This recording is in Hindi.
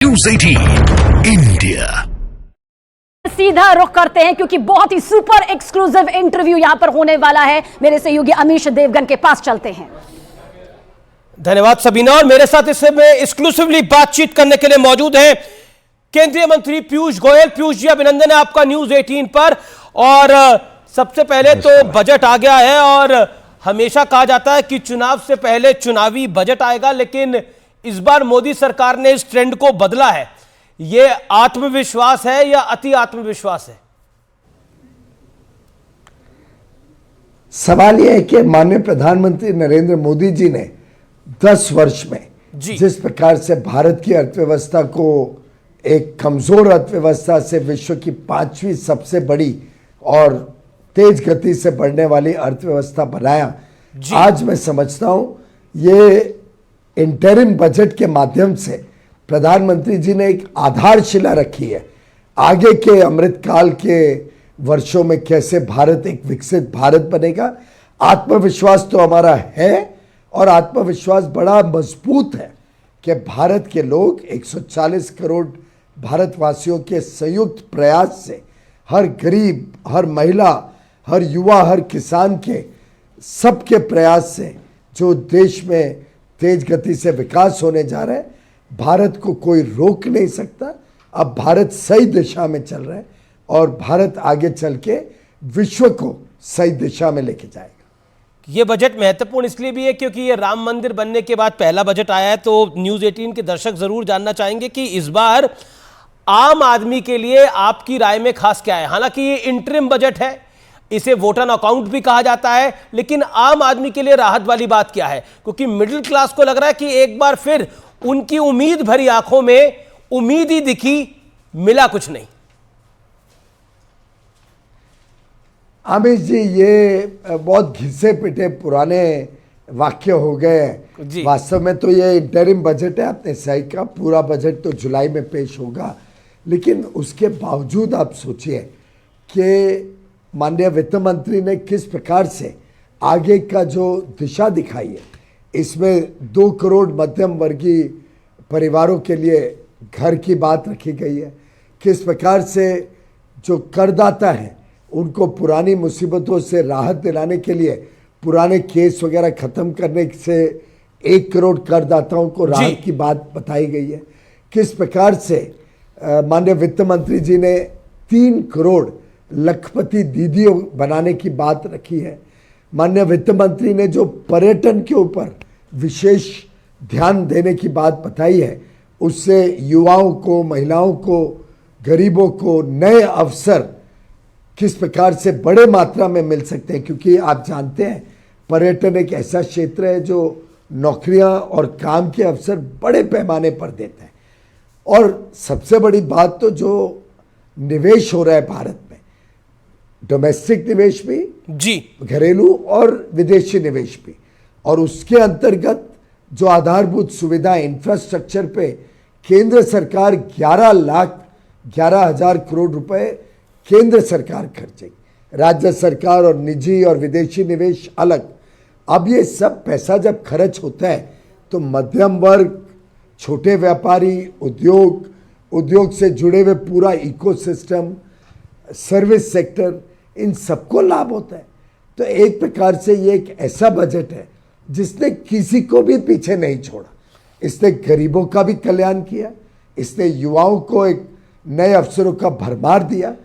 News 18 India. सीधा रुख करते हैं क्योंकि बहुत ही सुपर एक्सक्लूसिव इंटरव्यू यहां पर होने वाला है। मेरे सहयोगी अमीश देवगन के पास चलते हैं। धन्यवाद सबीना। और मेरे साथ इस समय एक्सक्लूसिवली बातचीत करने के लिए मौजूद हैं केंद्रीय मंत्री पीयूष गोयल। पीयूष जी, अभिनंदन है आपका न्यूज़ 18 पर। और सबसे पहले तो बजट आ गया है और हमेशा कहा जाता है कि चुनाव से पहले चुनावी बजट आएगा, लेकिन इस बार मोदी सरकार ने इस ट्रेंड को बदला है। ये आत्मविश्वास है या अति आत्मविश्वास है? सवाल यह है कि माननीय प्रधानमंत्री नरेंद्र मोदी जी ने 10 वर्ष में जिस प्रकार से भारत की अर्थव्यवस्था को एक कमजोर अर्थव्यवस्था से विश्व की 5वीं सबसे बड़ी और तेज गति से बढ़ने वाली अर्थव्यवस्था बनाया, आज मैं समझता हूं ये इंटरिम बजट के माध्यम से प्रधानमंत्री जी ने एक आधारशिला रखी है। आगे के अमृतकाल के वर्षों में कैसे भारत एक विकसित भारत बनेगा। आत्मविश्वास तो हमारा है और आत्मविश्वास बड़ा मजबूत है कि भारत के लोग 140 करोड़ भारतवासियों के संयुक्त प्रयास से, हर गरीब, हर महिला, हर युवा, हर किसान के सबके प्रयास से जो देश में तेज गति से विकास होने जा रहा है, भारत को कोई रोक नहीं सकता। अब भारत सही दिशा में चल रहा है और भारत आगे चल के विश्व को सही दिशा में लेके जाएगा। ये बजट महत्वपूर्ण इसलिए भी है क्योंकि ये राम मंदिर बनने के बाद पहला बजट आया है। तो न्यूज़ 18 के दर्शक जरूर जानना चाहेंगे कि इस बार आम आदमी के लिए आपकी राय में खास क्या है। हालांकि ये इंटरिम बजट है, इसे वोट ऑन अकाउंट भी कहा जाता है, लेकिन आम आदमी के लिए राहत वाली बात क्या है? क्योंकि मिडिल क्लास को लग रहा है कि एक बार फिर उनकी उम्मीद भरी आंखों में उम्मीद ही दिखी, मिला कुछ नहीं। आमिश जी, ये बहुत घिसे पिटे पुराने वाक्य हो गए हैं। वास्तव में तो ये इंटरिम बजट है, आपने सही कहा। पूरा बजट तो जुलाई में पेश होगा, लेकिन उसके बावजूद आप सोचिए कि माननीय वित्त मंत्री ने किस प्रकार से आगे का जो दिशा दिखाई है। इसमें 2 करोड़ मध्यम वर्गीय परिवारों के लिए घर की बात रखी गई है। किस प्रकार से जो करदाता हैं उनको पुरानी मुसीबतों से राहत दिलाने के लिए पुराने केस वगैरह खत्म करने से 1 करोड़ करदाताओं को राहत की बात बताई गई है। किस प्रकार से माननीय वित्त मंत्री जी ने 3 करोड़ लखपति दीदियों बनाने की बात रखी है। माननीय वित्त मंत्री ने जो पर्यटन के ऊपर विशेष ध्यान देने की बात बताई है, उससे युवाओं को, महिलाओं को, गरीबों को नए अवसर किस प्रकार से बड़े मात्रा में मिल सकते हैं। क्योंकि आप जानते हैं पर्यटन एक ऐसा क्षेत्र है जो नौकरियां और काम के अवसर बड़े पैमाने पर देता है। और सबसे बड़ी बात तो जो निवेश हो रहा है भारत में, डोमेस्टिक निवेश भी घरेलू और विदेशी निवेश भी, और उसके अंतर्गत जो आधारभूत सुविधाएं, इंफ्रास्ट्रक्चर पे केंद्र सरकार 11,11,000 करोड़ रुपए केंद्र सरकार खर्चेगी, राज्य सरकार और निजी और विदेशी निवेश अलग। अब ये सब पैसा जब खर्च होता है तो मध्यम वर्ग, छोटे व्यापारी, उद्योग से जुड़े हुए पूरा इकोसिस्टम, सर्विस सेक्टर, इन सबको लाभ होता है। तो एक प्रकार से ये एक ऐसा बजट है जिसने किसी को भी पीछे नहीं छोड़ा। इसने गरीबों का भी कल्याण किया, इसने युवाओं को एक नए अवसरों का भरमार दिया,